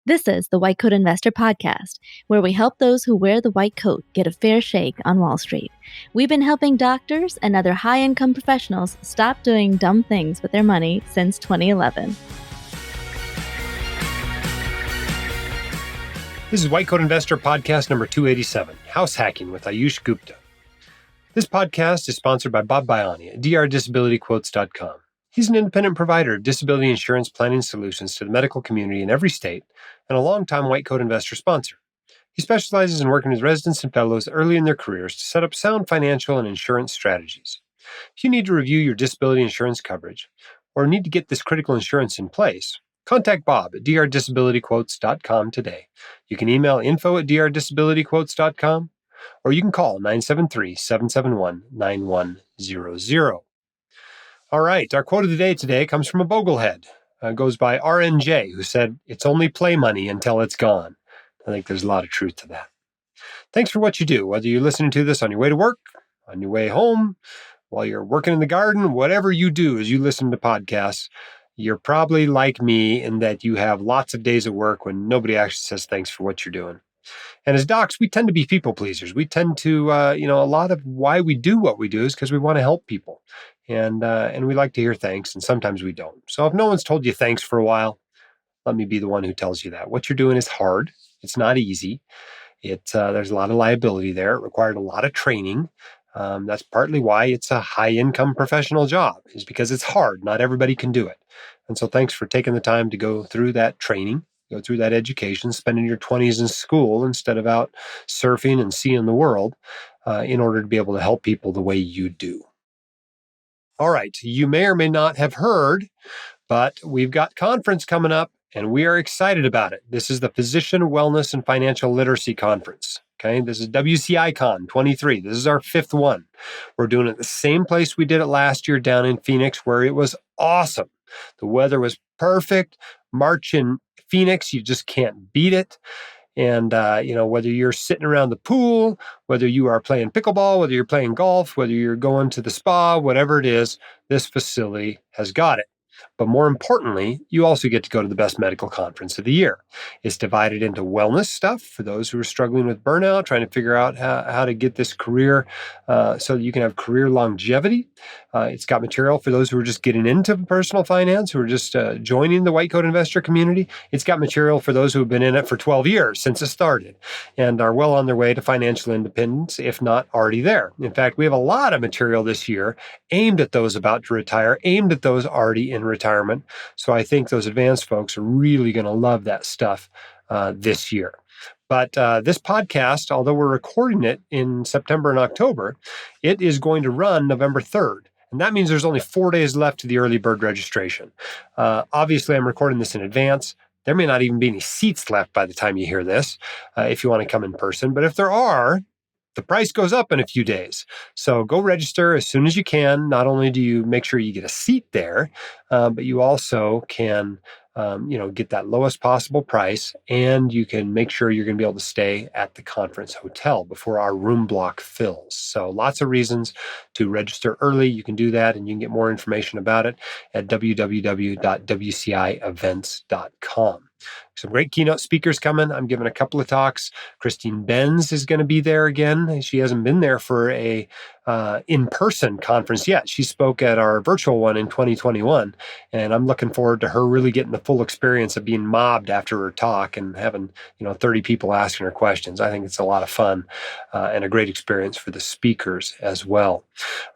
This is the White Coat Investor Podcast, where we help those who wear the white coat get a fair shake on Wall Street. We've been helping doctors and other high-income professionals stop doing dumb things with their money since 2011. This is White Coat Investor Podcast number 287, House Hacking with Ayush Gupta. This podcast is sponsored by Bob Baiani at drdisabilityquotes.com. He's an independent provider of disability insurance planning solutions to the medical community in every state and a longtime White Coat Investor sponsor. He specializes in working with residents and fellows early in their careers to set up sound financial and insurance strategies. If you need to review your disability insurance coverage or need to get this critical insurance in place, contact Bob at drdisabilityquotes.com today. You can email info@drdisabilityquotes.com or you can call 973-771-9100. All right, our quote of the day today comes from a boglehead. Goes by RNJ, who said, "It's only play money until it's gone." I think there's a lot of truth to that. Thanks for what you do, whether you're listening to this on your way to work, on your way home, while you're working in the garden, whatever you do as you listen to podcasts. You're probably like me in that you have lots of days of work when nobody actually says thanks for what you're doing. And as docs, we tend to be people pleasers. We tend to, a lot of why we do what we do is because we want to help people. And we like to hear thanks, and sometimes we don't. So if no one's told you thanks for a while, let me be the one who tells you that. What you're doing is hard. It's not easy. There's a lot of liability there. It required a lot of training. That's partly why it's a high-income professional job, is because it's hard. Not everybody can do it. And so thanks for taking the time to go through that training, go through that education, spending your 20s in school instead of out surfing and seeing the world in order to be able to help people the way you do. All right, you may or may not have heard, but we've got conference coming up, and we are excited about it. This is the Physician Wellness and Financial Literacy Conference. Okay, this is WCI Con 23. This is our fifth one. We're doing it at the same place we did it last year down in Phoenix, where it was awesome. The weather was perfect. March in Phoenix, you just can't beat it. And, whether you're sitting around the pool, whether you are playing pickleball, whether you're playing golf, whether you're going to the spa, whatever it is, this facility has got it. But more importantly, you also get to go to the best medical conference of the year. It's divided into wellness stuff for those who are struggling with burnout, trying to figure out how to get this career so that you can have career longevity. It's got material for those who are just getting into personal finance, who are just joining the White Coat Investor community. It's got material for those who have been in it for 12 years since it started and are well on their way to financial independence, if not already there. In fact, we have a lot of material this year aimed at those about to retire, aimed at those already in retirement. So I think those advanced folks are really going to love that stuff this year. But this podcast, although we're recording it in September and October, it is going to run November 3rd. And that means there's only 4 days left to the early bird registration. Obviously, I'm recording this in advance. There may not even be any seats left by the time you hear this, if you want to come in person. But if there are, the price goes up in a few days. So go register as soon as you can. Not only do you make sure you get a seat there, but you also can get that lowest possible price, and you can make sure you're going to be able to stay at the conference hotel before our room block fills. So lots of reasons to register early. You can do that, and you can get more information about it at www.wcievents.com. Some great keynote speakers coming. I'm giving a couple of talks. Christine Benz is going to be there again. She hasn't been there for a in-person conference yet. She spoke at our virtual one in 2021, and I'm looking forward to her really getting the full experience of being mobbed after her talk and having 30 people asking her questions. I think it's a lot of fun and a great experience for the speakers as well.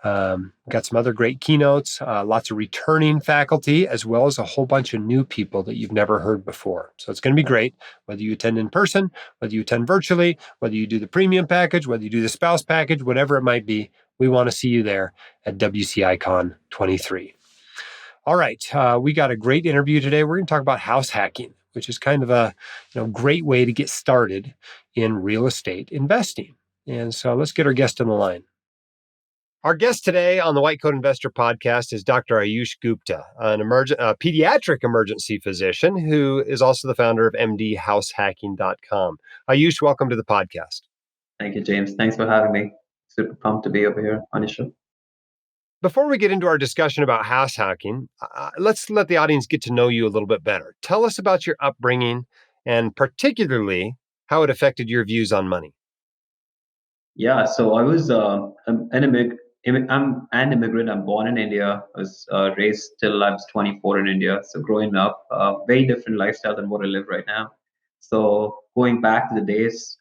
Got some other great keynotes, lots of returning faculty, as well as a whole bunch of new people that you've never heard before. So it's going to be great, whether you attend in person, whether you attend virtually, whether you do the premium package, whether you do the spouse package, whatever it might be. We want to see you there at WCI Con 23. All right, we got a great interview today. We're going to talk about house hacking, which is kind of a great way to get started in real estate investing. And so let's get our guest on the line. Our guest today on the White Coat Investor Podcast is Dr. Ayush Gupta, a pediatric emergency physician who is also the founder of mdhousehacking.com. Ayush, welcome to the podcast. Thank you, James. Thanks for having me. Super pumped to be over here on your show. Before we get into our discussion about house hacking, let's let the audience get to know you a little bit better. Tell us about your upbringing and particularly how it affected your views on money. Yeah, so I'm an immigrant. I'm born in India. I was raised till I was 24 in India. So growing up, very different lifestyle than what I live right now. So going back to the days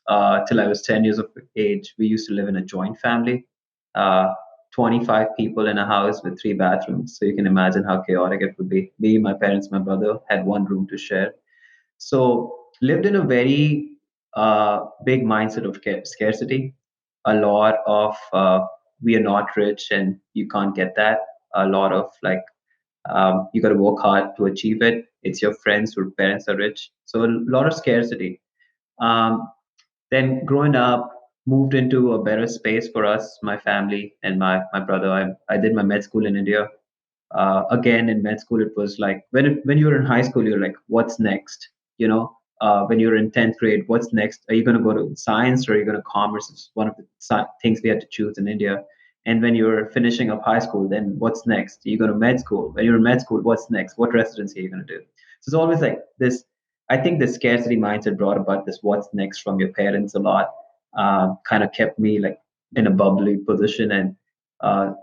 till I was 10 years of age, we used to live in a joint family, uh, 25 people in a house with three bathrooms. So you can imagine how chaotic it would be. Me, my parents, my brother had one room to share. So lived in a very big mindset of scarcity. A lot of we are not rich and you can't get that. A lot of like you got to work hard to achieve it. It's your friends whose parents are rich. So a lot of scarcity. Um, then growing up, moved into a better space for us, my family and my brother. I did my med school in India. Again, in med school, it was like when you were in high school, you're like, what's next? You know, when you're in 10th grade, what's next? Are you going to go to science or are you going to commerce? It's one of the things we had to choose in India. And when you're finishing up high school, then what's next? Are you going to med school? When you're in med school, what's next? What residency are you going to do? So it's always like this. I think the scarcity mindset brought about this what's next from your parents a lot. Kind of kept me like in a bubbly position and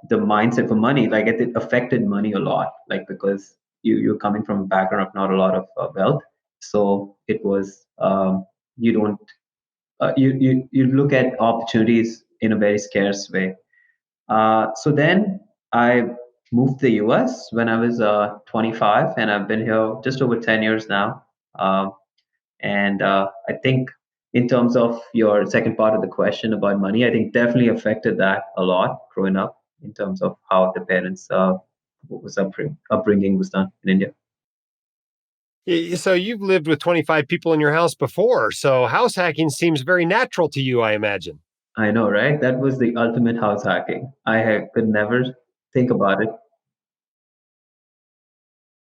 the mindset for money, like it affected money a lot, like because you're coming from a background of not a lot of wealth, so it was you don't you look at opportunities in a very scarce way. So then I moved to the US when I was 25, and I've been here just over 10 years now. Um, and I think in terms of your second part of the question about money, I think definitely affected that a lot growing up in terms of how the parents what was upbringing was done in India. So you've lived with 25 people in your house before. So house hacking seems very natural to you, I imagine. I know, right? That was the ultimate house hacking. Could never think about it.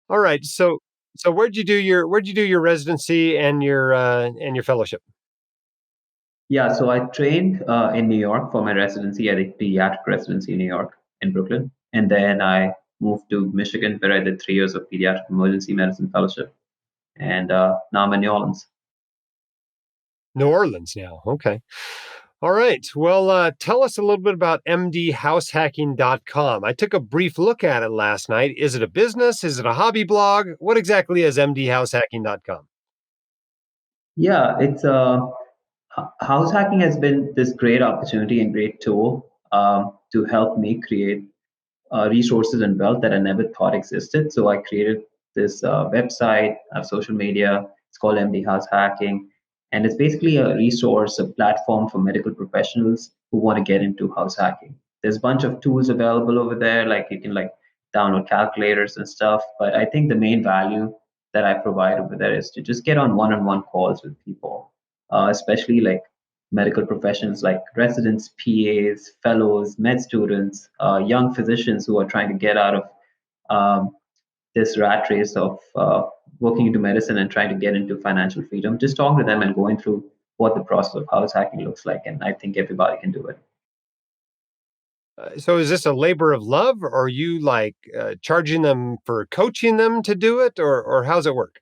All right. So where'd you do your residency and your fellowship? Yeah, so I trained in New York for my residency. I did pediatric residency in New York in Brooklyn, and then I moved to Michigan where I did 3 years of pediatric emergency medicine fellowship, and now I'm in New Orleans. New Orleans now. Okay. All right. Well, tell us a little bit about mdhousehacking.com. I took a brief look at it last night. Is it a business? Is it a hobby blog? What exactly is mdhousehacking.com? Yeah, it's house hacking has been this great opportunity and great tool to help me create resources and wealth that I never thought existed. So I created this website, social media. It's called MD House Hacking, and it's basically a resource, a platform for medical professionals who want to get into house hacking. There's a bunch of tools available over there, like you can like download calculators and stuff. But I think the main value that I provide over there is to just get on one-on-one calls with people, especially like medical professionals like residents, PAs, fellows, med students, young physicians who are trying to get out of um, this rat race of working into medicine and trying to get into financial freedom. Just talk to them and going through what the process of house hacking looks like. And I think everybody can do it. So is this a labor of love, or are you like charging them for coaching them to do it, or how's it work?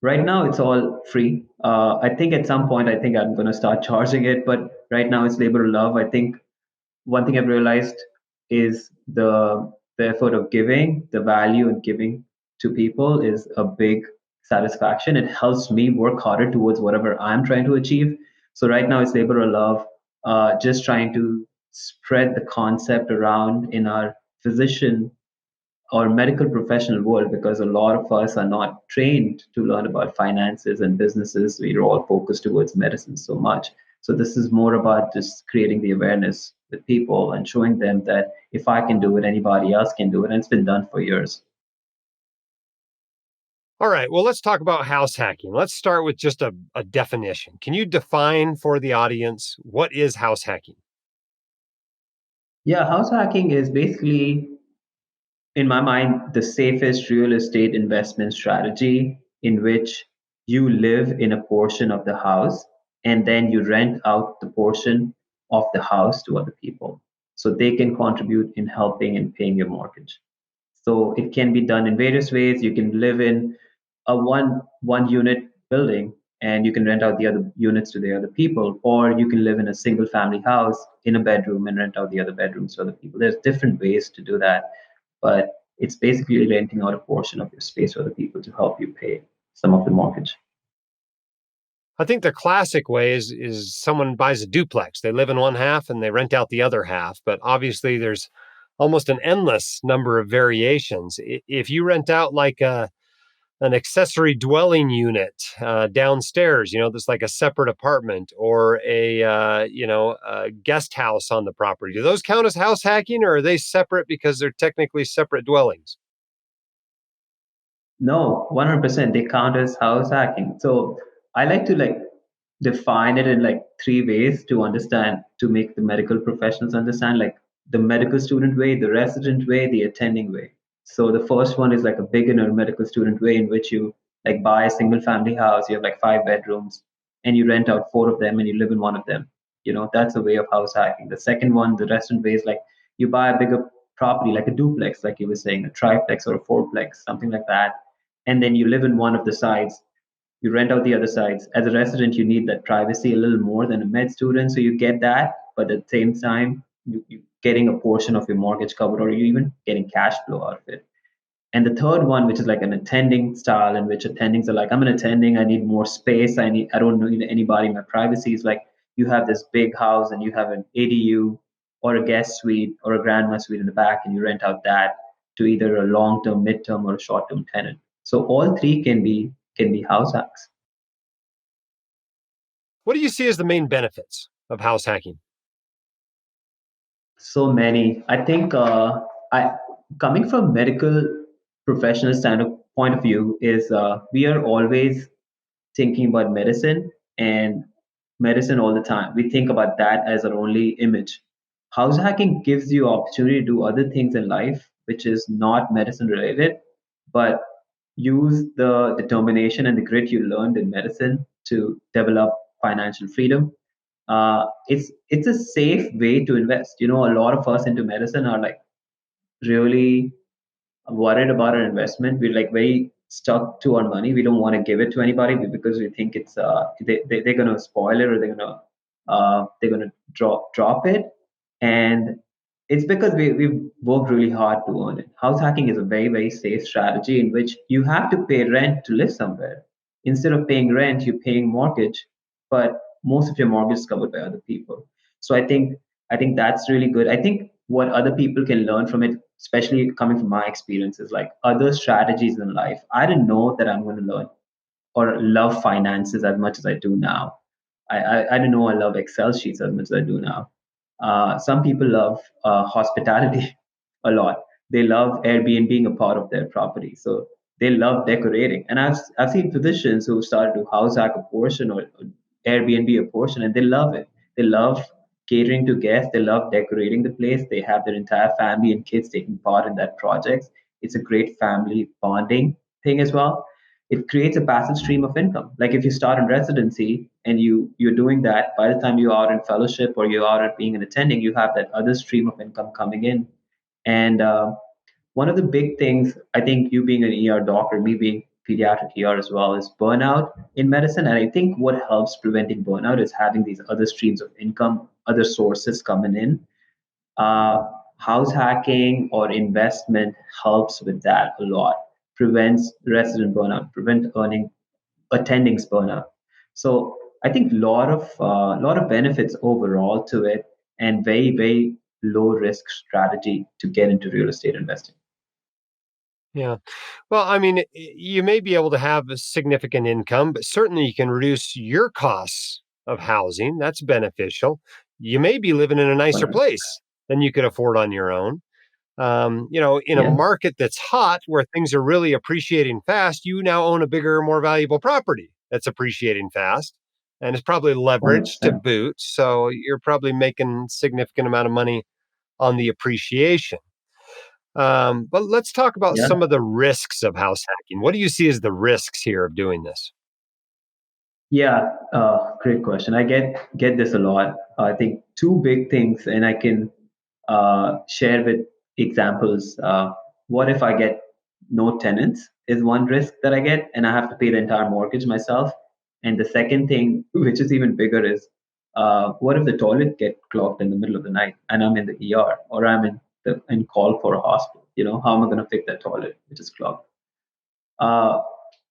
Right now, it's all free. I think at some point, I think I'm going to start charging it, but right now it's labor of love. I think one thing I've realized is the effort of giving, the value in giving to people is a big satisfaction. It helps me work harder towards whatever I'm trying to achieve. So right now it's labor of love, just trying to spread the concept around in our physician or medical professional world because a lot of us are not trained to learn about finances and businesses. We're all focused towards medicine so much. So this is more about just creating the awareness with people and showing them that if I can do it, anybody else can do it. And it's been done for years. All right. Well, let's talk about house hacking. Let's start with just a definition. Can you define for the audience what is house hacking? Yeah, house hacking is basically in my mind, the safest real estate investment strategy in which you live in a portion of the house and then you rent out the portion of the house to other people so they can contribute in helping and paying your mortgage. So it can be done in various ways. You can live in a one unit building and you can rent out the other units to the other people, or you can live in a single family house in a bedroom and rent out the other bedrooms to other people. There's different ways to do that, but it's basically renting out a portion of your space to other people to help you pay some of the mortgage. I think the classic way is someone buys a duplex. They live in one half and they rent out the other half. But obviously, there's almost an endless number of variations. If you rent out like an accessory dwelling unit downstairs, that's like a separate apartment, or a guest house on the property, do those count as house hacking, or are they separate because they're technically separate dwellings? No, 100%. They count as house hacking. So I like to define it in like three ways to understand, to make the medical professionals understand, like the medical student way, the resident way, the attending way. So the first one is like a beginner medical student way, in which you like buy a single family house, you have like 5 bedrooms, and you rent out 4 of them and you live in one of them. That's a way of house hacking. The second one, the resident way, is like you buy a bigger property, like a duplex, like you were saying, a triplex or a fourplex, something like that, and then you live in one of the sides, you rent out the other sides. As a resident, you need that privacy a little more than a med student, so you get that, but at the same time, you getting a portion of your mortgage covered, or you even getting cash flow out of it. And the third one, which is like an attending style, in which attendings are like, I'm an attending, I need more space, I don't need anybody, my privacy is like, you have this big house and you have an ADU or a guest suite or a grandma suite in the back, and you rent out that to either a long-term, mid-term, or a short-term tenant. So all three can be house hacks. What do you see as the main benefits of house hacking? So many. I think I coming from medical professional point of view is we are always thinking about medicine all the time. We think about that as our only image. House hacking gives you opportunity to do other things in life which is not medicine related, but use the determination and the grit you learned in medicine to develop financial freedom. It's a safe way to invest. A lot of us into medicine are like really worried about our investment. We're like very stuck to our money. We don't want to give it to anybody because we think it's they're gonna spoil it, or they're gonna drop it. And it's because we've worked really hard to earn it. House hacking is a very, very safe strategy in which you have to pay rent to live somewhere. Instead of paying rent, you're paying mortgage, but most of your mortgage is covered by other people. So I think that's really good. I think what other people can learn from it, especially coming from my experiences, like other strategies in life. I didn't know that I'm going to learn or love finances as much as I do now. I don't know I love Excel sheets as much as I do now. Some people love hospitality a lot. They love Airbnb being a part of their property. So they love decorating. And I've seen physicians who started to house hack a portion, or Airbnb a portion, and they love it. They love catering to guests. They love decorating the place. They have their entire family and kids taking part in that project. It's a great family bonding thing as well. It creates a passive stream of income. Like if you start in residency and you're doing that, by the time you are in fellowship or you are at being an attending, you have that other stream of income coming in. And one of the big things, I think, you being an ER doctor, me being pediatric ER as well, is burnout in medicine. And I think what helps preventing burnout is having these other streams of income, other sources coming in. uh, House hacking or investment helps with that a lot. Prevents resident burnout, prevent earning attendings burnout. So I think lot of benefits overall to it, and very, very low risk strategy to get into real estate investing. Yeah. Well, I mean, you may be able to have a significant income, but certainly you can reduce your costs of housing. That's beneficial. You may be living in a nicer But place than you could afford on your own. In a yeah, market that's hot where things are really appreciating fast, you now own a bigger, more valuable property that's appreciating fast, and it's probably leveraged to 100%. boot. So you're probably making significant amount of money on the appreciation. But let's talk about Yeah. some of the risks of house hacking. What do you see as the risks here of doing this? Yeah, great question. I get this a lot. I think two big things, and I can share with examples. What if I get no tenants? Is one risk that I get, and I have to pay the entire mortgage myself. And the second thing, which is even bigger, is what if the toilet get clogged in the middle of the night and I'm in the ER or I'm in call for a hospital? How am I going to fix that toilet which is clogged? Uh,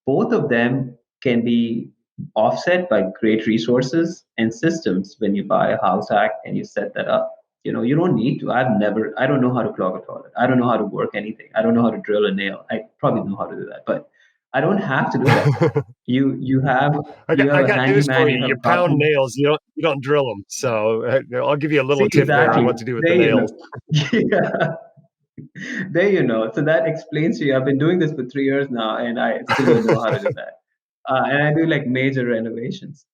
Both of them can be offset by great resources and systems when you buy a house hack and you set that up. You don't need to. I don't know how to clog a toilet. I don't know how to work anything. I don't know how to drill a nail. I probably know how to do that, but I don't have to do that. You have you have I a got news for handyman, you. you have You a pound carpenter. nails. You don't drill them. So I'll give you a little See, tip there on exactly. what to do with the There you nails. know. Yeah. There you know. So that explains to you. I've been doing this for 3 years now, and I still don't know how to do that. And I do like major renovations.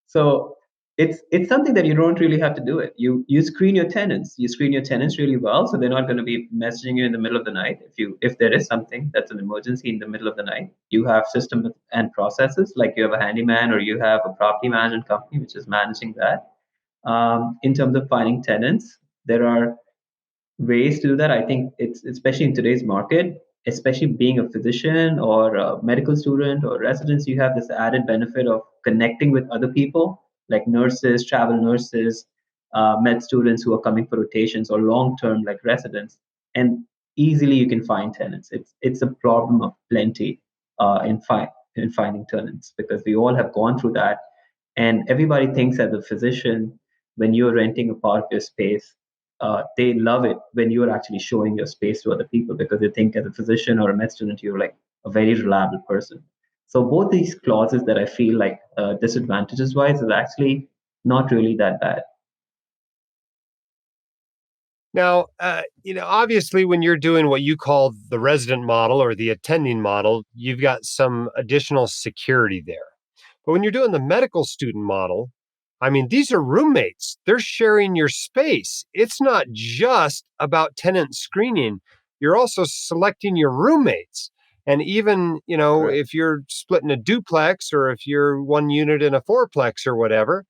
So it's something that you don't really have to do it. You screen your tenants. You screen your tenants really well, so they're not going to be messaging you in the middle of the night. If there is something that's an emergency in the middle of the night, you have systems and processes like you have a handyman or you have a property management company which is managing that. In terms of finding tenants, there are ways to do that. I think it's especially in today's market, especially being a physician or a medical student or residents, you have this added benefit of connecting with other people like nurses, travel nurses, med students who are coming for rotations or long term like residents, and easily you can find tenants. It's a problem of plenty in finding tenants because we all have gone through that, and everybody thinks as a physician when you're renting a part of your space they love it when you're actually showing your space to other people because they think as a physician or a med student you're like a very reliable person. So both these clauses that I feel like disadvantages wise is actually not really that bad. Now, obviously, when you're doing what you call the resident model or the attending model, you've got some additional security there. But when you're doing the medical student model, I mean, these are roommates. They're sharing your space. It's not just about tenant screening. You're also selecting your roommates. And even, Correct. if you're splitting a duplex or if you're one unit in a fourplex or whatever,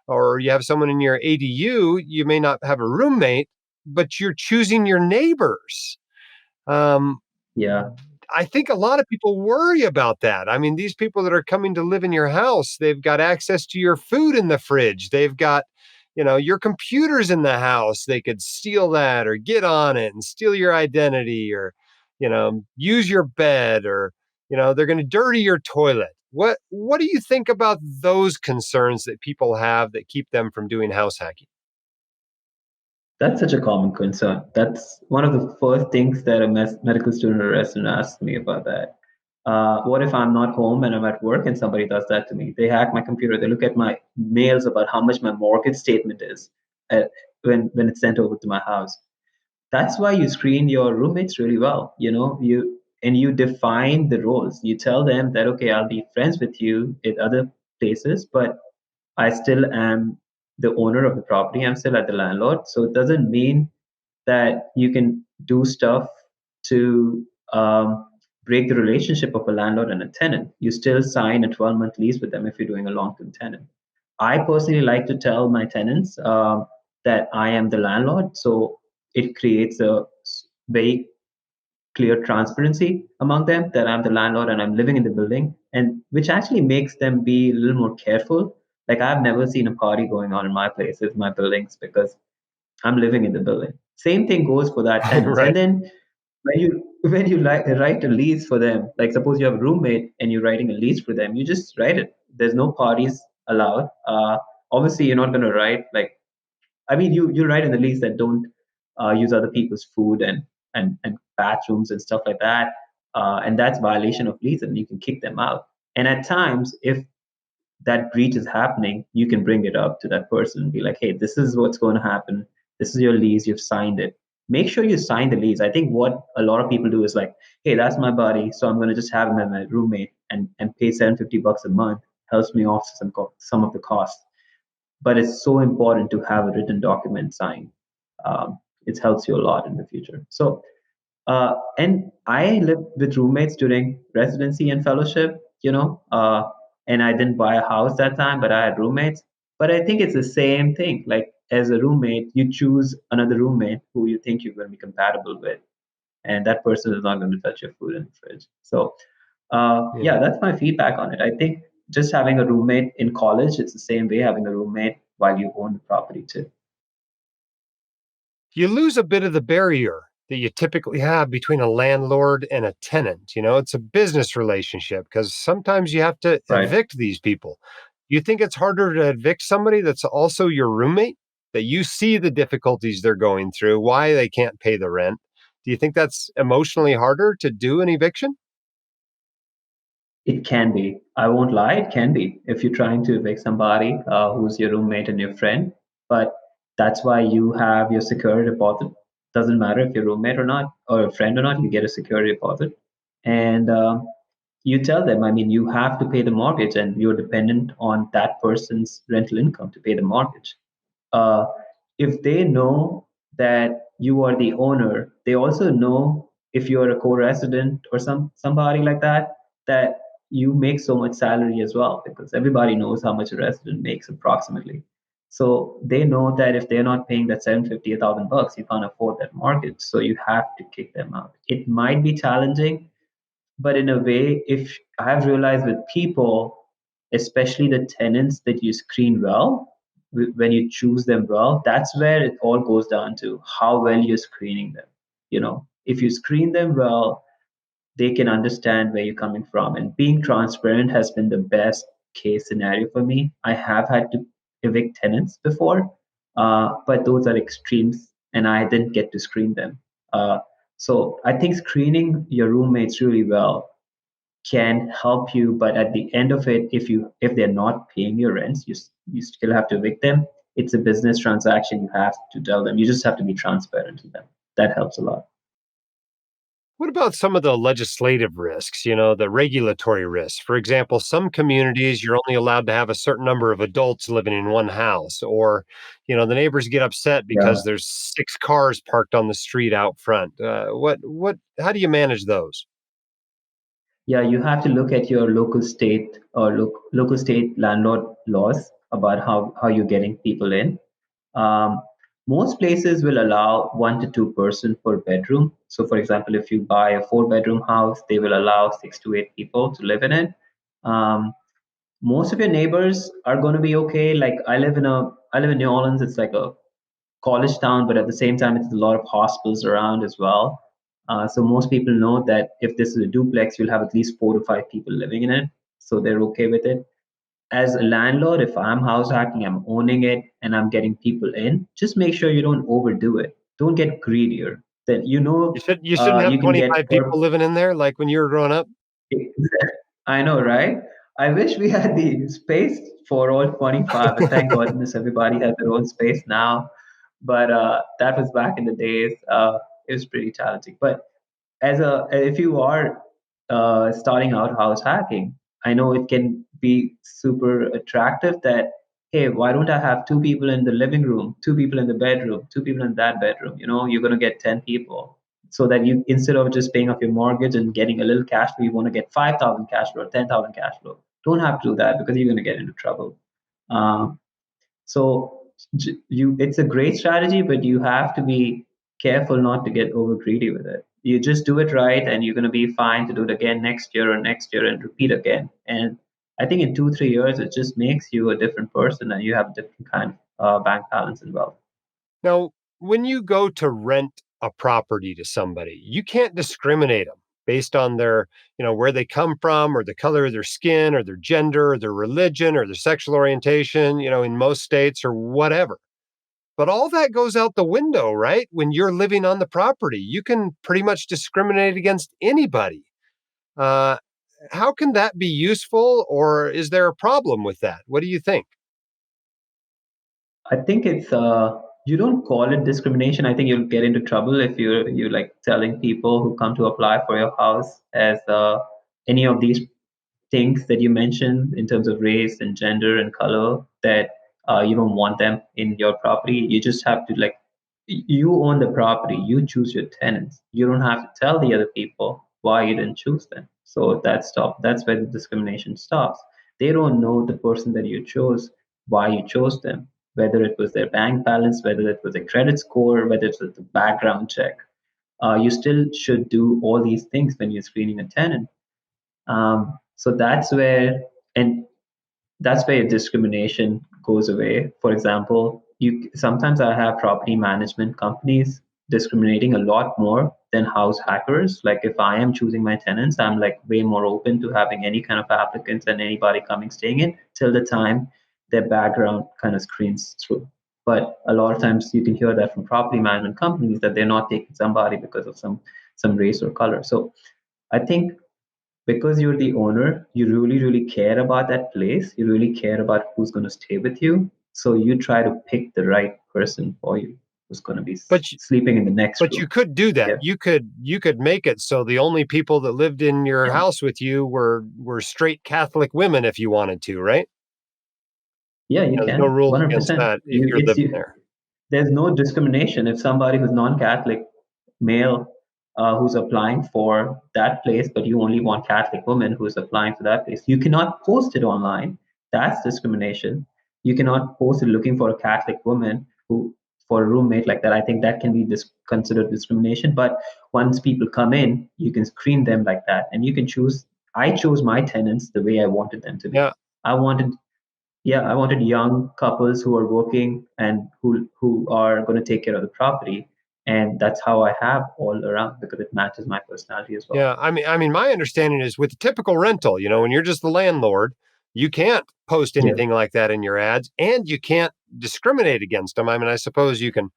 or you have someone in your ADU, you may not have a roommate, but you're choosing your neighbors. Um, Yeah, I think a lot of people worry about that. I mean, these people that are coming to live in your house, they've got access to your food in the fridge. They've got, your computers in the house. They could steal that or get on it and steal your identity or, use your bed or, they're going to dirty your toilet. What do you think about those concerns that people have that keep them from doing house hacking? that's such a common concern. That's one of the first things that a medical student or resident asks me about that. What if I'm not home and I'm at work and somebody does that to me? They hack my computer. They look at my mails about how much my mortgage statement is uh, when it's sent over to my house. That's why you screen your roommates really well. You define the roles. You tell them that okay, I'll be friends with you at other places, but I still am the owner of the property. I'm still at the landlord. So it doesn't mean that you can do stuff to break the relationship of a landlord and a tenant. You still sign a 12-month lease with them if you're doing a long-term tenant. I personally like to tell my tenants that I am the landlord, so it creates a very clear transparency among them that I'm the landlord and I'm living in the building, and which actually makes them be a little more careful. Like I've never seen a party going on in my places, my buildings, because I'm living in the building. Same thing goes for that tenants. And Right. then write a lease for them, like suppose you have a roommate and you're writing a lease for them, you just write it. There's no parties allowed. Obviously, you're not going to write like I mean, you write in the lease that don't use other people's food and bathrooms and stuff like that, and that's violation of lease, and you can kick them out. And at times, if that breach is happening, you can bring it up to that person and be like, hey, this is what's going to happen. This is your lease. You've signed it. Make sure you sign the lease. I think what a lot of people do is like, hey, that's my buddy, so I'm going to just have him as my roommate and pay $750 a month. Helps me off some of the costs. But it's so important to have a written document signed. It helps you a lot in the future. So and I lived with roommates during residency and fellowship, and I didn't buy a house that time, but I had roommates. But I think it's the same thing. Like as a roommate, you choose another roommate who you think you're going to be compatible with, and that person is not going to touch your food in the fridge. So, Yeah. yeah, that's my feedback on it. I think just having a roommate in college, it's the same way having a roommate while you own the property too. You lose a bit of the barrier that you typically have between a landlord and a tenant. It's a business relationship because sometimes you have to Right. evict these people. You think it's harder to evict somebody that's also your roommate, that you see the difficulties they're going through, why they can't pay the rent? Do you think that's emotionally harder to do an eviction? It can be. I won't lie, it can be if you're trying to evict somebody who's your roommate and your friend. But that's why you have your security deposit. Doesn't matter if you're roommate or not, or a friend or not, you get a security deposit. And you tell them, I mean, you have to pay the mortgage and you're dependent on that person's rental income to pay the mortgage. uh, if they know that you are the owner, they also know if you are a co-resident or somebody like that, that you make so much salary as well, because everybody knows how much a resident makes approximately. So they know that if they're not paying that 750, $1,000, you can't afford that mortgage. So you have to kick them out. It might be challenging, but in a way, if I've realized with people, especially the tenants that you screen well, when you choose them well, that's where it all goes down to how well you're screening them. If you screen them well, they can understand where you're coming from. And being transparent has been the best case scenario for me. I have had to evict tenants before, but those are extremes, and I didn't get to screen them. So I think screening your roommates really well can help you, but at the end of it, if they're not paying your rents, you still have to evict them. It's a business transaction. You have to tell them. You just have to be transparent to them. That helps a lot. What about some of the legislative risks, the regulatory risks? For example, some communities, you're only allowed to have a certain number of adults living in one house, or, the neighbors get upset Yeah. because there's 6 cars parked on the street out front. How do you manage those? Yeah, you have to look at your local state or local state landlord laws about how you're getting people in. Um, Most places will allow 1 to 2 person per bedroom. So, for example, if you buy a 4 bedroom house, they will allow 6 to 8 people to live in it. Um, Most of your neighbors are going to be okay. Like I live in New Orleans. It's like a college town, but at the same time, it's a lot of hospitals around as well. So most people know that if this is a duplex, you'll have at least 4 to 5 people living in it. So they're okay with it. As a landlord, if I'm house hacking, I'm owning it and I'm getting people in, just make sure you don't overdo it. Don't get greedier. Then You shouldn't have you can get 25 people living in there like when you were growing up. I know, right? I wish we had the space for all 25, but thank goodness everybody has their own space now. But that was back in the days. It was pretty challenging. But if you are starting out house hacking, I know it can be super attractive that, hey, why don't I have 2 people in the living room, 2 people in the bedroom, 2 people in that bedroom? You're going to get 10 people, so that you, instead of just paying off your mortgage and getting a little cash flow, you want to get 5,000 cash flow or 10,000 cash flow. Don't have to do that because you're going to get into trouble. Um, so it's a great strategy, but you have to be careful not to get over greedy with it. You just do it right, and you're going to be fine to do it again next year or next year and repeat again. And I think in 2 3 years, it just makes you a different person, and you have a different kind of bank balance as well. Now, when you go to rent a property to somebody, you can't discriminate them based on where they come from or the color of their skin or their gender or their religion or their sexual orientation, in most states or whatever. But all that goes out the window, right? When you're living on the property, you can pretty much discriminate against anybody. Uh, how can that be useful, or is there a problem with that? What do you think? I think it's you don't call it discrimination. I think you'll get into trouble if you like telling people who come to apply for your house as any of these things that you mentioned in terms of race and gender and color, that you don't want them in your property. You just have to, like, you own the property, you choose your tenants. You don't have to tell the other people why you didn't choose them. So that's where the discrimination stops. They don't know the person that you chose, why you chose them, whether it was their bank balance, whether it was a credit score, whether it was the background check. You still should do all these things when you're screening a tenant. So that's where, and that's where discrimination goes away. For example, you sometimes I have property management companies discriminating a lot more than house hackers. Like if I am choosing my tenants, I'm like way more open to having any kind of applicants and anybody coming staying in till the time their background kind of screens through. But a lot of times you can hear that from property management companies that they're not taking somebody because of some race or color. So I think because you're the owner, you really, really care about that place. You really care about who's going to stay with you. So you try to pick the right person for you who's going to be But sleeping in the next But you room. could do that. Yeah. You could make it so the only people that lived in your Yeah. house with you were straight Catholic women if you wanted to, right? Yeah, you There's no can. rules against 100%. that if You, you're it's living you. there. There's no discrimination if somebody who's non-Catholic male who's applying for that place, but you only want Catholic women who's applying for that place. You cannot post it online. That's discrimination. You cannot post it looking for a Catholic woman who for a roommate like that. I think that can be considered discrimination. But once people come in, you can screen them like that, and you can choose. I chose my tenants the way I wanted them to be. Yeah. I wanted I wanted young couples who are working and who are going to take care of the property, and that's how I have all around because it matches my personality as well. Yeah. I mean, my understanding is with the typical rental, when you're just the landlord, you can't post Yeah, anything like that in your ads and you can't discriminate against them. I mean, I suppose you can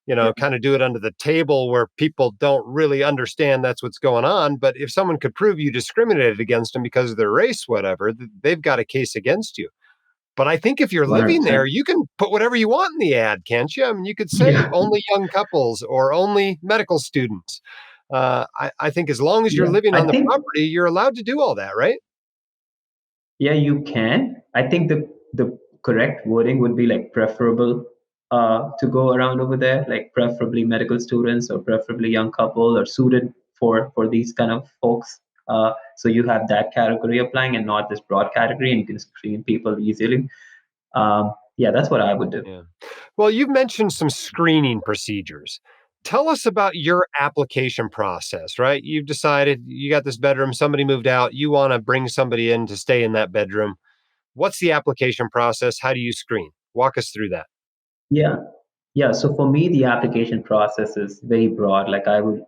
yeah, kind of do it under the table where people don't really understand that's what's going on. But if someone could prove you discriminated against them because of their race, whatever, they've got a case against you. But I think if you're one hundred living there, percent. you can put whatever you want in the ad, can't you? I mean, you could say Yeah, only young couples or only medical students. I think as long as you're yeah. living I on the think property, you're allowed to do all that, right? yeah, you can. I think the correct wording would be like preferable to go around over there, like preferably medical students or preferably young couple or suited for these kind of folks. So you have that category applying and not this broad category, and you can screen people easily. Yeah, that's what I would do. Yeah. Well, you've mentioned some screening procedures. Tell us about your application process, right? You've decided you got this bedroom, somebody moved out, you want to bring somebody in to stay in that bedroom. What's the application process? How do you screen? Walk us through that. Yeah, yeah. So for me, the application process is very broad. Like I would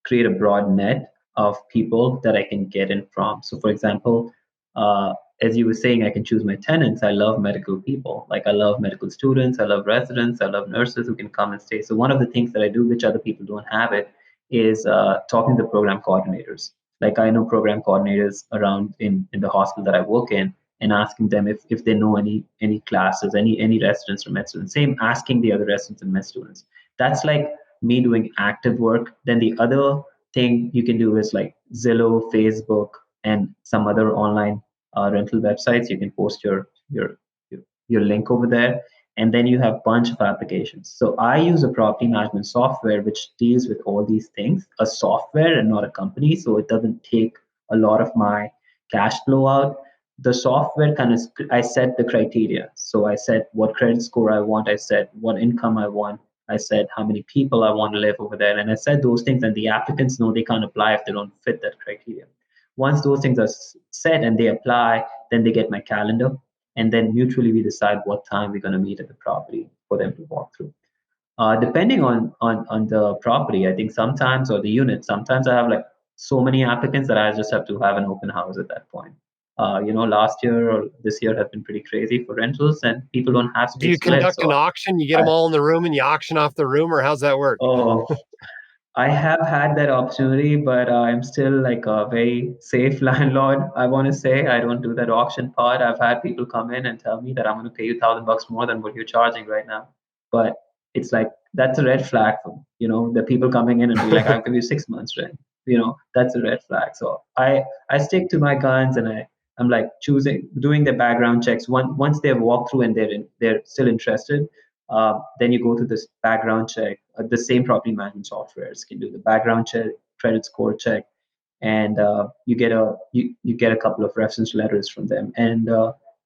create a broad net of people that I can get in from. So, for example, uh, as you were saying, I can choose my tenants. I love medical people. Like I love medical students. I love residents. I love nurses who can come and stay. So one of the things that I do, which other people don't have it, is talking to program coordinators. Like I know program coordinators around in the hospital that I work in, and asking them if they know any classes, any residents or med students. Same asking the other residents and med students. That's like me doing active work. Then the other thing you can do is like Zillow, Facebook, and some other online rental websites. You can post your link over there, and then you have a bunch of applications. So I use a property management software which deals with all these things, a software and not a company, so it doesn't take a lot of my cash flow out. The software kind of I set the criteria. So I said what credit score I want, I said what income I want, I said how many people I want to live over there, and I said those things, and the applicants know they can't apply if they don't fit that criteria. Once those things are set and they apply, then they get my calendar, and then mutually we decide what time we're going to meet at the property for them to walk through. Depending on the property, I think sometimes or the unit, sometimes I have like so many applicants that I just have to have an open house at that point. Last year or this year has been pretty crazy for rentals, and people don't have Do you space to live. conduct an So, auction? You get I, them all in the room and you auction off the room, or how's that work? oh, I have had that opportunity, but I'm still like a very safe landlord. I want to say I don't do that auction part. I've had people come in and tell me that I'm going to pay you $1,000 more than what you're charging right now. But it's like that's a red flag for the people coming in and be like, I'll give you 6 months rent. That's a red flag. So I stick to my guns, and I'm like doing the background checks. Once they've walked through and they're still interested, then you go to this background check. The same property management softwares can do the background check, credit score check, and you get a couple of reference letters from them, and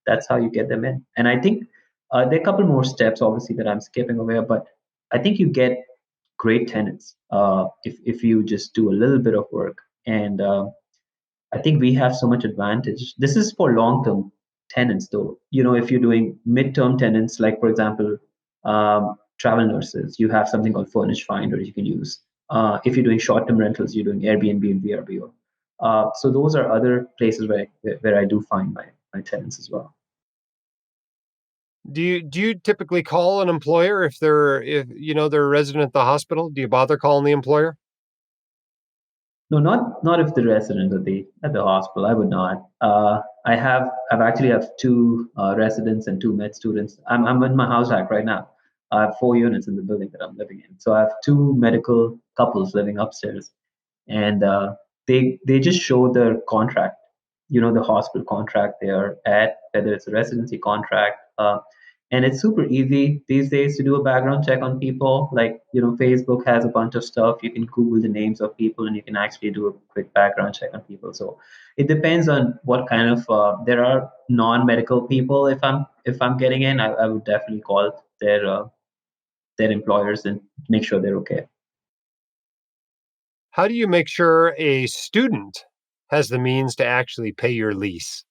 that's how you get them in. And I think there are a couple more steps, obviously, that I'm skipping over, but I think you get great tenants if you just do a little bit of work. And I think we have so much advantage. This is for long term. tenants though. If you're doing midterm tenants, like for example, travel nurses, you have something called Furnish Finder you can use. If you're doing short-term rentals, you're doing Airbnb and VRBO. So those are other places where I do find my tenants as well. Do you typically call an employer if they're a resident at the hospital? Do you bother calling the employer? No, not if the resident at the hospital. I would not. I've actually have two residents and two med students. I'm in my house hack right now. I have 4 units in the building that I'm living in. So I have two medical couples living upstairs, and they just show their contract, the hospital contract they are at, whether it's a residency contract. And it's super easy these days to do a background check on people. Like, Facebook has a bunch of stuff. You can Google the names of people and you can actually do a quick background check on people. So it depends on what kind of, there are non-medical people. If I'm getting in, I would definitely call their employers and make sure they're okay. How do you make sure a student has the means to actually pay your lease?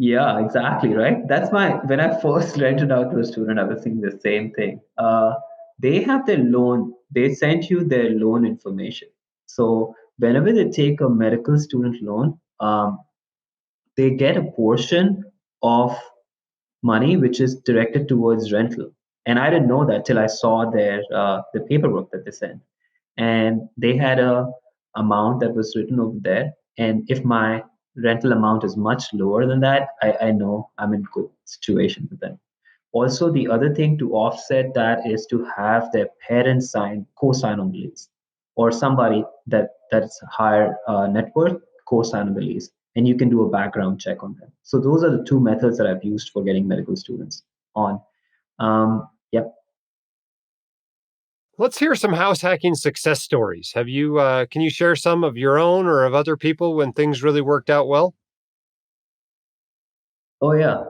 Yeah, exactly, right? That's when I first rented out to a student, I was thinking the same thing. They have their loan, they sent you their loan information. So whenever they take a medical student loan, they get a portion of money which is directed towards rental. And I didn't know that till I saw the paperwork that they sent, and they had a amount that was written over there. And if my rental amount is much lower than that, I know I'm in good situation with them. Also, the other thing to offset that is to have their parents co-sign on the lease, or somebody that's higher net worth co-sign on the lease, and you can do a background check on them. So those are the two methods that I've used for getting medical students on. Yep. Let's hear some house hacking success stories. Can you share some of your own or of other people when things really worked out well? Oh yeah.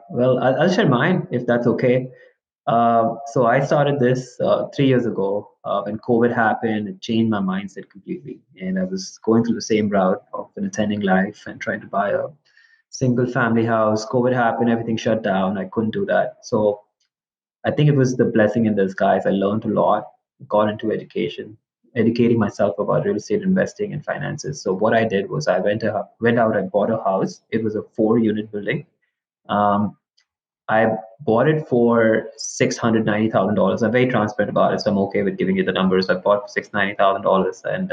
Well, I'll share mine if that's okay. So I started this 3 years ago when COVID happened. It changed my mindset completely, and I was going through the same route of an attending life and trying to buy a single family house. COVID happened, everything shut down. I couldn't do that. So I think it was the blessing in disguise. I learned a lot, got into education, educating myself about real estate investing and finances. So what I did was I went out and bought a house. It was a 4 unit building. Um, I bought it for $690,000. I'm very transparent about it, so I'm okay with giving you the numbers. I bought for $690,000, and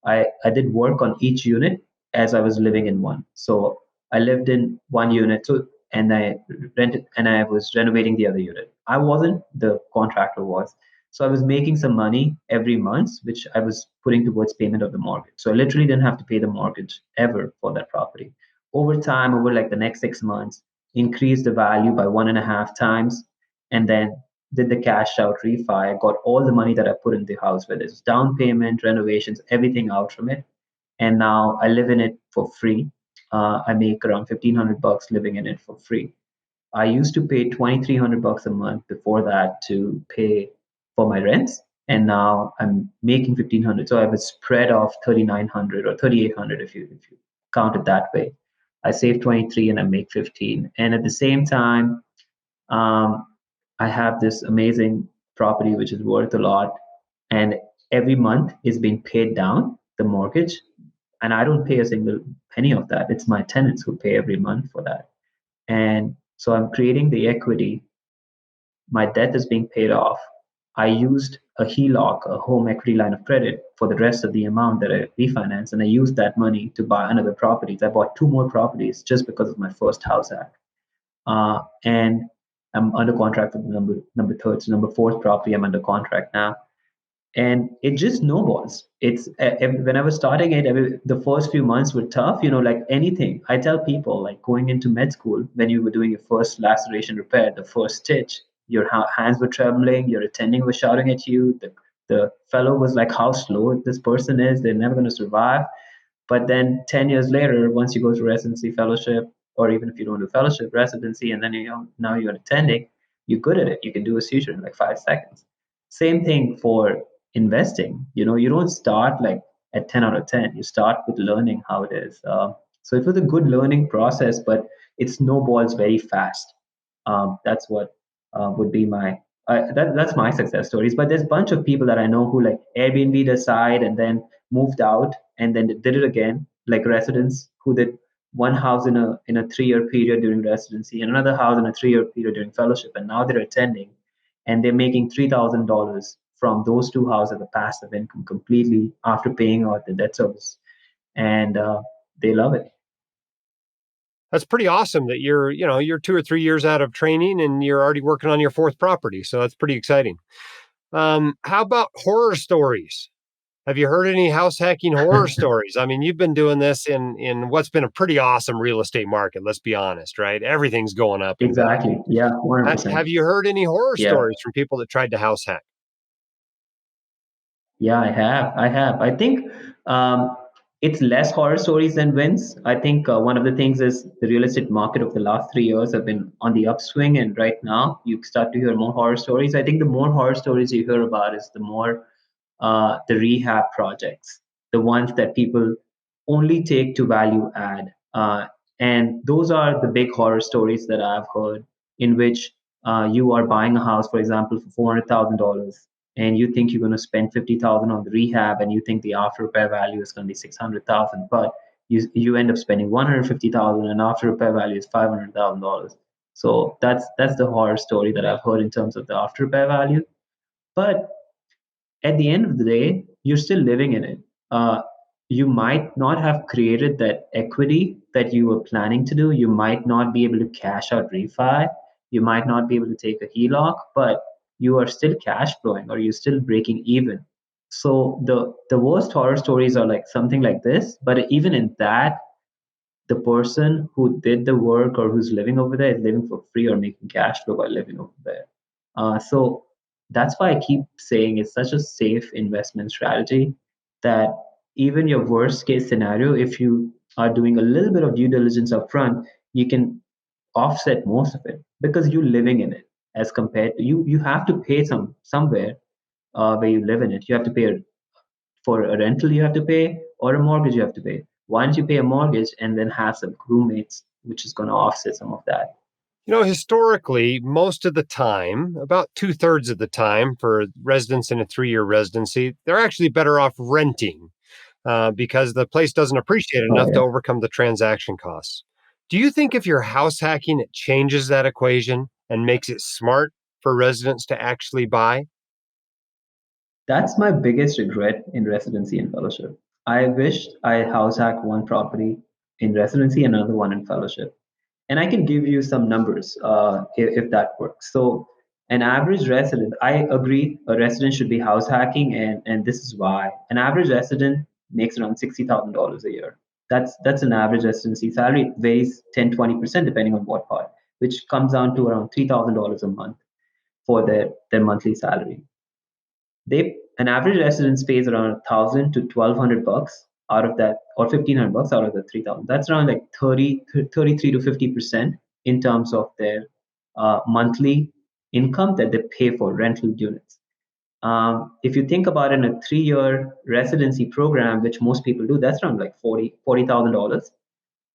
I did work on each unit as I was living in one. So I lived in one unit, and I rented, and I was renovating the other unit. I wasn't, the contractor was. So I was making some money every month, which I was putting towards payment of the mortgage. So I literally didn't have to pay the mortgage ever for that property. Over time, over like the next 6 months, increased the value by 1.5 times, and then did the cash out refi. Got all the money that I put in the house, whether it's down payment, renovations, everything out from it. And now I live in it for free. I make around $1,500 living in it for free. I used to pay $2,300 a month before that to pay for my rents, and now I'm making 1,500. So I have a spread of 3,900 or 3,800 if you count it that way. I save 23 and I make 15. And at the same time, um, I have this amazing property which is worth a lot, and every month is being paid down the mortgage, and I don't pay a single penny of that. It's my tenants who pay every month for that. And so I'm creating the equity. My debt is being paid off. I used a HELOC, a home equity line of credit, for the rest of the amount that I refinanced, and I used that money to buy another properties. I bought two more properties just because of my first house hack. And I'm under contract for the number third, so number fourth property. I'm under contract now, and it just snowballs. When I was starting it, the first few months were tough. Like anything, I tell people, like going into med school, when you were doing your first laceration repair, the first stitch, your hands were trembling, your attending was shouting at you. The fellow was like, "How slow this person is! They're never going to survive." But then 10 years later, once you go to residency fellowship, or even if you don't do fellowship, residency, and then now you're attending, you're good at it. You can do a seizure in like 5 seconds. Same thing for investing. You don't start like at 10 out of 10. You start with learning how it is. So it was a good learning process, but it snowballs very fast. That's what would be my that's my success stories. But there's a bunch of people that I know who like Airbnb aside and then moved out and then did it again, like residents who did one house in a 3 year period during residency and another house in a 3 year period during fellowship, and now they're attending and they're making $3,000 from those two houses as a passive income completely after paying out the debt service, and they love it. That's pretty awesome that you're 2 or 3 years out of training and you're already working on your fourth property. So that's pretty exciting. How about horror stories? Have you heard any house hacking horror stories? I mean, you've been doing this in what's been a pretty awesome real estate market. Let's be honest, right? Everything's going up in value. Exactly. Yeah, 100%. Have you heard any horror Yeah. stories from people that tried to house hack? Yeah, I have. I have. I think it's less horror stories than wins. I think one of the things is the real estate market of the last 3 years have been on the upswing, and right now you start to hear more horror stories. I think the more horror stories you hear about is the more the rehab projects, the ones that people only take to value add. And those are the big horror stories that I've heard, in which you are buying a house, for example, for $400,000, and you think you're going to spend 50,000 on the rehab, and you think the after repair value is going to be 600,000, but you end up spending 150,000, and after repair value is $500,000. So that's the horror story that I've heard in terms of the after repair value. But at the end of the day, you're still living in it. You might not have created that equity that you were planning to do. You might not be able to cash out refi. You might not be able to take a HELOC, but you are still cash flowing or you're still breaking even. So the worst horror stories are like something like this. But even in that, the person who did the work or who's living over there is living for free or making cash flow by living over there. So that's why I keep saying it's such a safe investment strategy that even your worst case scenario, if you are doing a little bit of due diligence upfront, you can offset most of it because you're living in it. As compared to you have to pay somewhere where you live in it. You have to pay for a rental you have to pay or a mortgage you have to pay. Why don't you pay a mortgage and then have some roommates, which is going to offset some of that? Historically, most of the time, about 2/3 of the time for residents in a 3 year residency, they're actually better off renting because the place doesn't appreciate Oh enough to yeah, overcome the transaction costs. Do you think if you're house hacking, it changes that equation and makes it smart for residents to actually buy? that's my biggest regret in residency and fellowship. I wished I house hacked one property in residency and another one in fellowship. And I can give you some numbers if that works. So, an average resident, I agree, a resident should be house hacking, and this is why. An average resident makes around $60,000 a year. That's an average residency salary. It varies 10-20% depending on what part, which comes down to around $3,000 a month for their monthly salary. An average resident pays around 1,000 to 1,200 bucks out of that, or 1,500 bucks out of the 3,000. That's around like 33 to 50% in terms of their monthly income that they pay for rental units. If you think about it, in a 3 year residency program, which most people do, that's around like $40,000.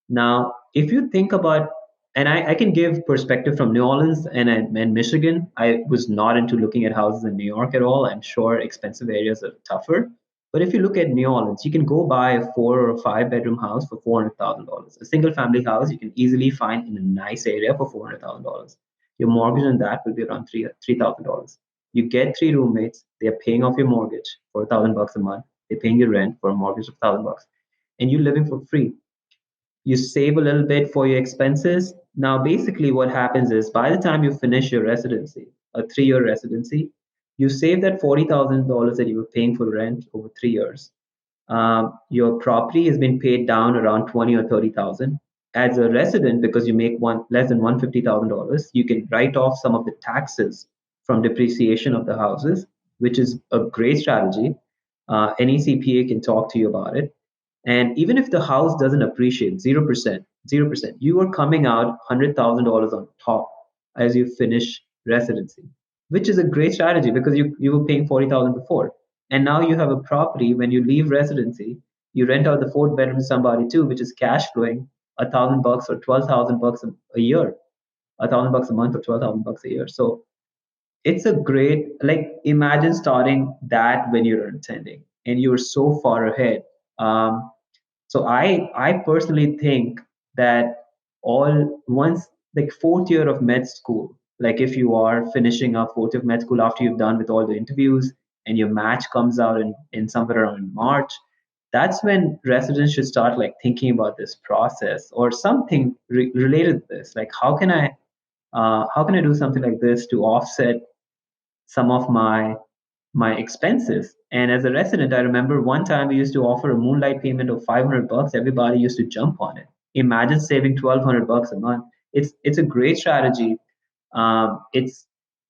Now, if you think about, and I can give perspective from New Orleans and Michigan. I was not into looking at houses in New York at all. I'm sure expensive areas are tougher. But if you look at New Orleans, you can go buy a 4 or 5 bedroom house for $400,000. A single family house you can easily find in a nice area for $400,000. Your mortgage on that will be around $3,000. You get three roommates. They're paying off your mortgage for $1,000 a month. They're paying your rent for a mortgage of $1,000, and you're living for free. You save a little bit for your expenses. Now, basically, what happens is by the time you finish your residency, a 3 year residency, you save that $40,000 that you were paying for rent over 3 years. Your property has been paid down around 20 or 30,000. As a resident, because you make one less than $150,000, you can write off some of the taxes from depreciation of the houses, which is a great strategy. Any CPA can talk to you about it. And even if the house doesn't appreciate 0%, 0%, you are coming out $100,000 on top as you finish residency, which is a great strategy because you were paying 40,000 before. And now you have a property when you leave residency, you rent out the fourth bedroom to somebody too, which is cash flowing $1,000 or $12,000 a year, $1,000 a month or $12,000 a year. So it's a great, like, imagine starting that when you're attending and you're so far ahead. So I personally think that all once, like, fourth year of med school, like if you are finishing up fourth year of med school after you've done with all the interviews and your match comes out in somewhere around March, that's when residents should start like thinking about this process or something related to this. Like how can I do something like this to offset some of my expenses. And as a resident, I remember one time we used to offer a moonlight payment of $500. Everybody used to jump on it. Imagine saving $1,200 a month. It's a great strategy.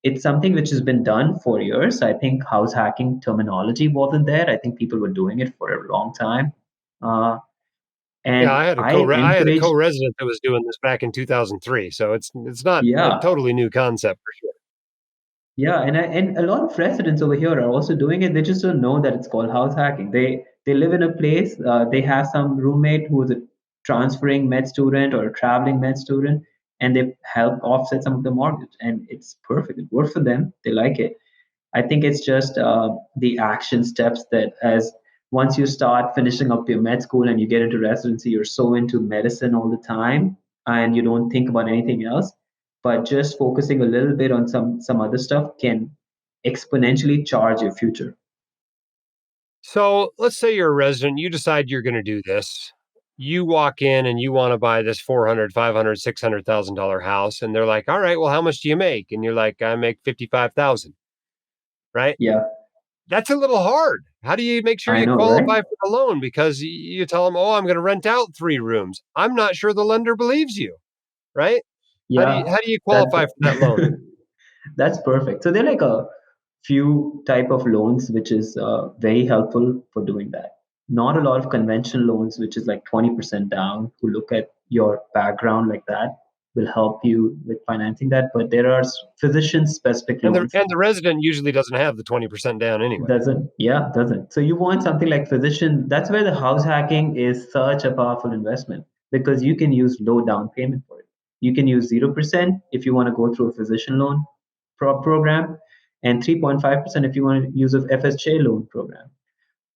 It's something which has been done for years. I think house hacking terminology wasn't there. I think people were doing it for a long time. Uh, Yeah, and I I had a encourage, co-resident that was doing this back in 2003, so it's not a yeah, totally new concept for sure. yeah, and a lot of residents over here are also doing it. They just don't know that it's called house hacking. They live in a place. They have some roommate who is a transferring med student or a traveling med student, and they help offset some of the mortgage, and it's perfect. It works for them. They like it. I think it's just the action steps that as once you start finishing up your med school and you get into residency, you're so into medicine all the time and you don't think about anything else. But just focusing a little bit on some other stuff can exponentially charge your future. So let's say you're a resident, you decide you're going to do this. You walk in and you want to buy this 400, 500, $600,000 house. And they're like, all right, well, how much do you make? And you're like, I make 55,000, right? Yeah, That's a little hard. How do you make sure I you know, right? qualify for the loan? Because you tell them, oh, I'm going to rent out 3 rooms. I'm not sure the lender believes you, right? Yeah, How do you that's qualify for that loan? that's perfect. So there are like a few type of loans which is very helpful for doing that. Not a lot of conventional loans, which is like 20% down, who look at your background like that will help you with financing that. But there are physician specific loans. And the resident usually doesn't have the 20% down anyway. Doesn't, yeah, doesn't. So you want something like physician. That's where the house hacking is such a powerful investment because you can use low down payment for it. You can use 0% if you want to go through a physician loan program, and 3.5% if you want to use a FHA loan program.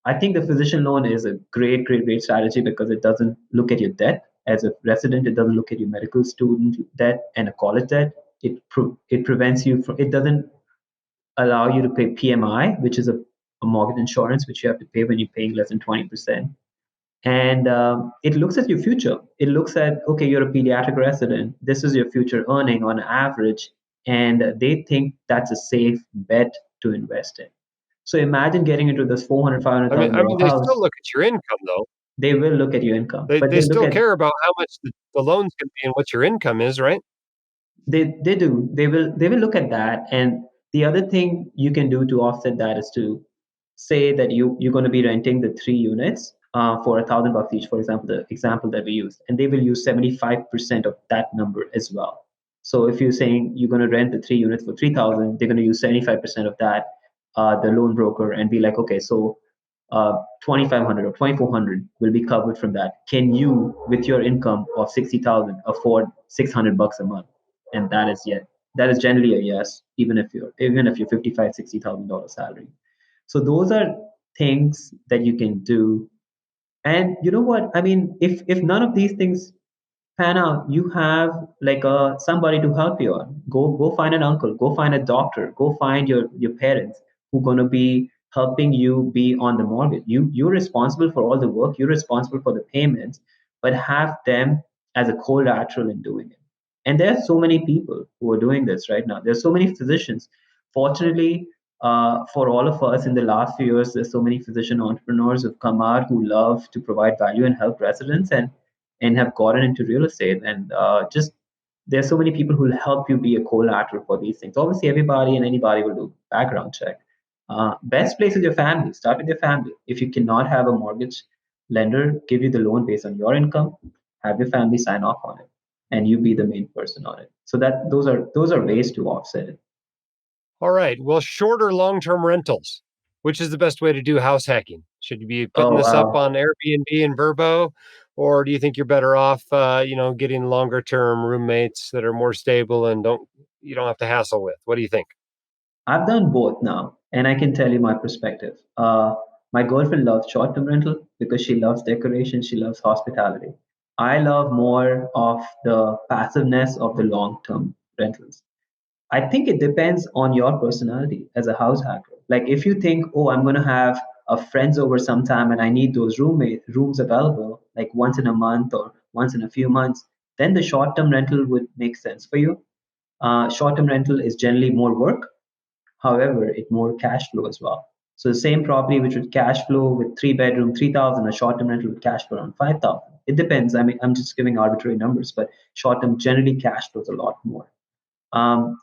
I think the physician loan is a great strategy because it doesn't look at your debt as a resident. It doesn't look at your medical student debt and a college debt. It prevents you from. It doesn't allow you to pay PMI, which is a mortgage insurance, which you have to pay when you're paying less than 20%. And it looks at your future. It looks at, okay, you're a pediatric resident. This is your future earning on average. And they think that's a safe bet to invest in. So imagine getting into this 400, I $500,000 mean, they still house. look at your income though. They will look at your income, but They they look still at care about how much the loan's going to be and what your income is, right? they do they will look at that. And the other thing you can do to offset that is to say that you're going to be renting the 3 units for $1,000 each, for example, the example that we used, and they will use 75% of that number as well. So if you're saying you're going to rent the 3 units for 3,000, they're going to use 75% of that, the loan broker, and be like, okay, so 2,500 or 2,400 will be covered from that. Can you, with your income of 60,000, afford $600 a month? And that is generally a yes, even if you're 55, $60,000 salary. So those are things that you can do. And you know what? I mean, if none of these things pan out, you have like somebody to help you on. Go find an uncle, go find a doctor, go find your parents who are going to be helping you be on the mortgage. You're responsible for all the work, you're responsible for the payments, but have them as a collateral in doing it. And there are so many people who are doing this right now. There's so many physicians. Fortunately, for all of us in the last few years, there's so many physician entrepreneurs who've come out who love to provide value and help residents, and have gotten into real estate. And just there's so many people who will help you be a collateral for these things. Obviously, everybody and anybody will do background check. Best place is your family. Start with your family. If you cannot have a mortgage lender give you the loan based on your income, have your family sign off on it, and you be the main person on it. So that those are ways to offset it. All right. Well, shorter long-term rentals. Which is the best way to do house hacking? Should you be putting Oh this up wow. on Airbnb and Verbo? Or do you think you're better off, getting longer term roommates that are more stable and you don't have to hassle with? What do you think? I've done both now, and I can tell you my perspective. My girlfriend loves short-term rental because she loves decoration, she loves hospitality. I love more of the passiveness of the long-term rentals. I think it depends on your personality as a house hacker. Like if you think, oh, I'm going to have a friends over sometime and I need those rooms available like once in a month or once in a few months, then the short-term rental would make sense for you. Short-term rental is generally more work. However, it more cash flow as well. So the same property which would cash flow with three bedroom, 3,000, a short-term rental would cash flow around 5,000. It depends. I mean, I'm just giving arbitrary numbers, but short-term generally cash flows a lot more.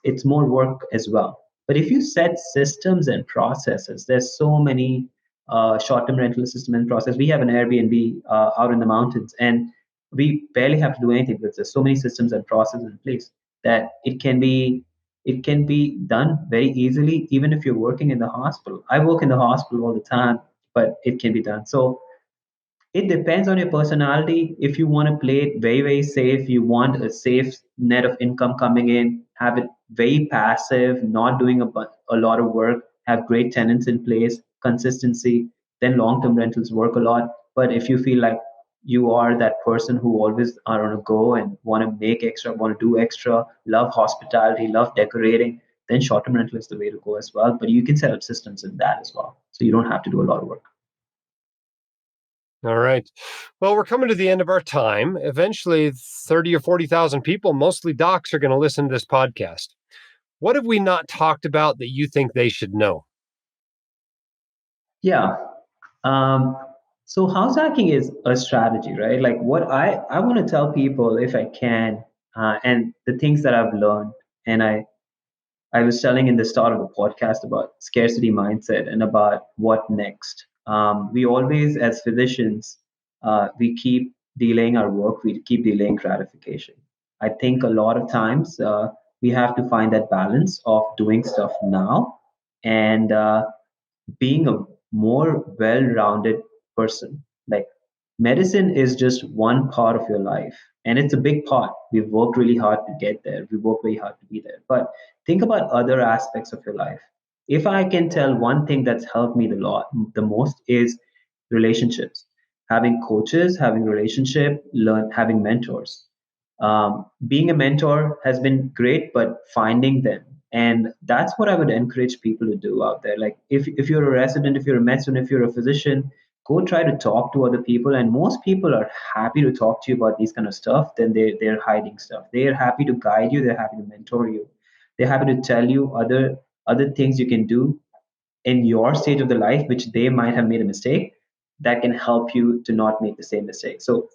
It's more work as well. But if you set systems and processes, there's so many short-term rental system and process. We have an Airbnb out in the mountains, and we barely have to do anything because there's so many systems and processes in place that it can be done very easily, even if you're working in the hospital. I work in the hospital all the time, but it can be done. So it depends on your personality. If you want to play it very, very safe, you want a safe net of income coming in, have it very passive, not doing a lot of work, have great tenants in place, consistency, then long term rentals work a lot. But if you feel like you are that person who always are on a go and want to make extra, want to do extra, love hospitality, love decorating, then short term rental is the way to go as well. But you can set up systems in that as well. So you don't have to do a lot of work. All right. Well, we're coming to the end of our time. Eventually, 30 or 40,000 people, mostly docs, are going to listen to this podcast. What have we not talked about that you think they should know? Yeah. Um, so house hacking is a strategy, right? Like what I want to tell people if I can, and the things that I've learned, and I was telling in the start of the podcast about scarcity mindset and about what next. We always, as physicians, we keep delaying our work, we keep delaying gratification. I think a lot of times we have to find that balance of doing stuff now and being a more well-rounded person. Like medicine is just one part of your life, and it's a big part. We've worked really hard to get there. We work very hard to be there. But think about other aspects of your life. If I can tell one thing that's helped me the most is relationships. Having coaches, having relationship, having mentors. Being a mentor has been great, but finding them. And that's what I would encourage people to do out there. Like if you're a resident, if you're a medicine, if you're a physician, go try to talk to other people. And most people are happy to talk to you about these kind of stuff. Then they're hiding stuff. They're happy to guide you. They're happy to mentor you. They're happy to tell you other things you can do in your stage of the life, which they might have made a mistake, that can help you to not make the same mistake. So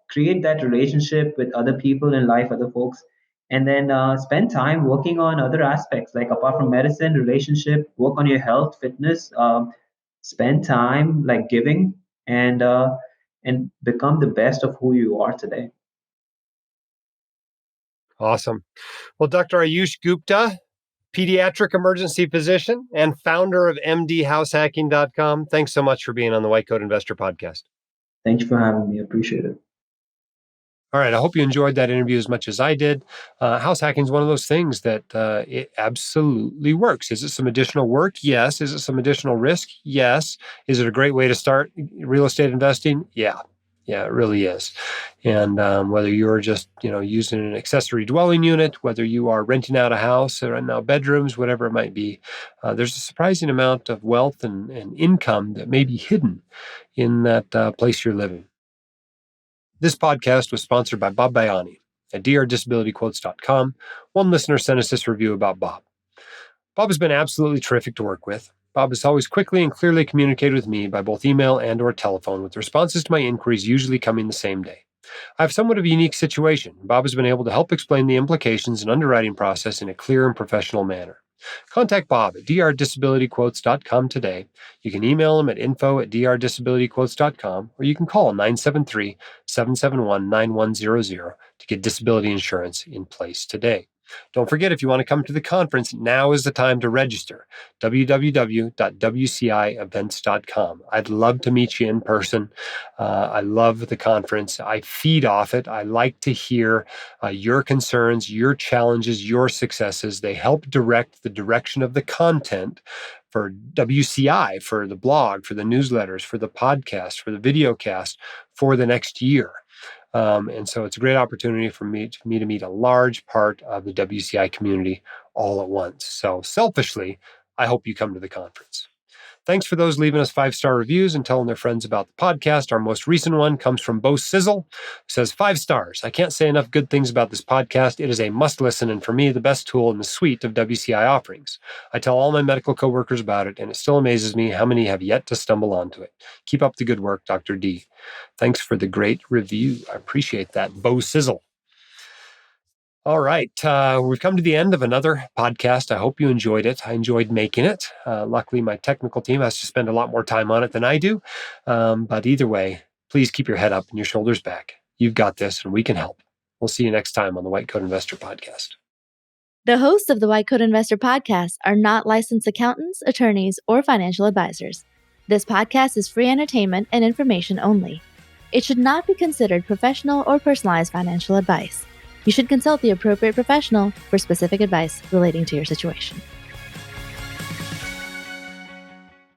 create that relationship with other people in life, other folks, and then spend time working on other aspects, like apart from medicine, relationship, work on your health, fitness, spend time like giving and become the best of who you are today. Awesome. Well, Dr. Ayush Gupta, pediatric emergency physician and founder of mdhousehacking.com. Thanks so much for being on the White Coat Investor Podcast. Thank you for having me. Appreciate it. All right. I hope you enjoyed that interview as much as I did. House hacking is one of those things that it absolutely works. Is it some additional work? Yes. Is it some additional risk? Yes. Is it a great way to start real estate investing? Yeah. Yeah, it really is. And whether you're just using an accessory dwelling unit, whether you are renting out a house or renting out bedrooms, whatever it might be, there's a surprising amount of wealth and income that may be hidden in that place you're living. This podcast was sponsored by Bob Bayani at drdisabilityquotes.com. One listener sent us this review about Bob. Bob has been absolutely terrific to work with. Bob has always quickly and clearly communicated with me by both email and or telephone, with responses to my inquiries usually coming the same day. I have somewhat of a unique situation. Bob has been able to help explain the implications and underwriting process in a clear and professional manner. Contact Bob at drdisabilityquotes.com today. You can email him at info@drdisabilityquotes.com, or you can call 973-771-9100 to get disability insurance in place today. Don't forget, if you want to come to the conference, now is the time to register. www.wcievents.com. I'd love to meet you in person. I love the conference. I feed off it. I like to hear your concerns, your challenges, your successes. They help direct the direction of the content for WCI, for the blog, for the newsletters, for the podcast, for the video cast for the next year. And so it's a great opportunity for me to meet a large part of the WCI community all at once. So selfishly, I hope you come to the conference. Thanks for those leaving us 5-star reviews and telling their friends about the podcast. Our most recent one comes from Bo Sizzle, who says 5 stars. I can't say enough good things about this podcast. It is a must listen and for me, the best tool in the suite of WCI offerings. I tell all my medical coworkers about it, and it still amazes me how many have yet to stumble onto it. Keep up the good work, Dr. D. Thanks for the great review. I appreciate that, Bo Sizzle. All right. We've come to the end of another podcast. I hope you enjoyed it. I enjoyed making it. Luckily, my technical team has to spend a lot more time on it than I do. But either way, please keep your head up and your shoulders back. You've got this, and we can help. We'll see you next time on the White Coat Investor Podcast. The hosts of the White Coat Investor Podcast are not licensed accountants, attorneys, or financial advisors. This podcast is free entertainment and information only. It should not be considered professional or personalized financial advice. You should consult the appropriate professional for specific advice relating to your situation.